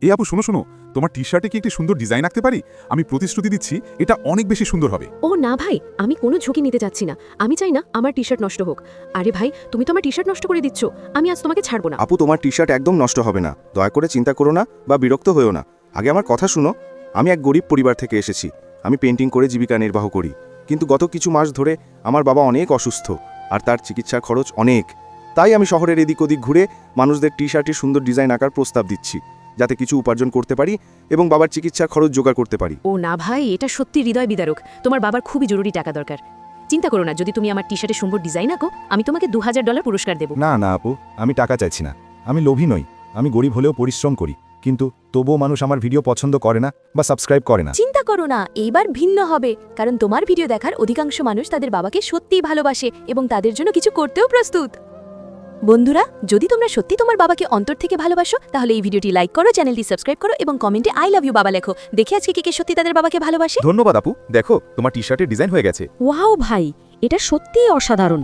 এই আপু শোনো শোনো, তোমার টি শার্টে কি একটি সুন্দর ডিজাইন আঁকতে পারি? আমি প্রতিশ্রুতি দিচ্ছি এটা অনেক বেশি সুন্দর হবে। ও না ভাই, আমি কোনো ঝুঁকি নিতে চাচ্ছি না। আমি চাই না আমার টি শার্ট নষ্ট হোক। আরে ভাই, তুমি তো আমার টি শার্ট নষ্ট করে দিচ্ছ। আমি আজ তোমাকে ছাড়বো না। আপু, তোমার টি শার্ট একদম নষ্ট হবে না, দয়া করে চিন্তা করো না বা বিরক্ত হয়েও না। আগে আমার কথা শুনো। আমি এক গরিব পরিবার থেকে এসেছি। আমি পেন্টিং করে জীবিকা নির্বাহ করি, কিন্তু গত কিছু মাস ধরে আমার বাবা অনেক অসুস্থ, আর তার চিকিৎসার খরচ অনেক। তাই আমি শহরের এদিক ওদিক ঘুরে মানুষদের টি শার্টের সুন্দর ডিজাইন আঁকার প্রস্তাব দিচ্ছি, যাতে কিছু উপার্জন করতে পারি এবং বাবার চিকিৎসার খরচ জোগাড় করতে পারি। ও না ভাই, এটা সত্যি হৃদয় বিদারক। তোমার বাবার খুবই জরুরি টাকা দরকার। চিন্তা করো না, যদি তুমি আমার টি শার্টে সুন্দর ডিজাইন আঁকো, আমি তোমাকে $2000 পুরস্কার দেবো। না না আপু, আমি টাকা চাইছি না। আমি লোভী নই। আমি গরিব হলেও পরিশ্রম করি, কিন্তু তবুও মানুষ আমার ভিডিও পছন্দ করে না বা সাবস্ক্রাইব করে না। চিন্তা করো না, এইবার ভিন্ন হবে, কারণ তোমার ভিডিও দেখার অধিকাংশ মানুষ তাদের বাবাকে সত্যিই ভালোবাসে এবং তাদের জন্য কিছু করতেও প্রস্তুত। বন্ধুরা, যদি তোমরা সত্যি তোমার বাবাকে অন্তর থেকে ভালোবাসো, তাহলে এই ভিডিওটি লাইক করো, চ্যানেলটি সাবস্ক্রাইব করো এবং কমেন্টে আই লাভ ইউ বাবা লেখো। দেখে আজকে কে কে সত্যি তাদের বাবাকে ভালোবাসে। ধন্যবাদ আপু, দেখো তোমার টি শার্টের ডিজাইন হয়ে গেছে। ওয়াও ভাই, এটা সত্যিই অসাধারণ।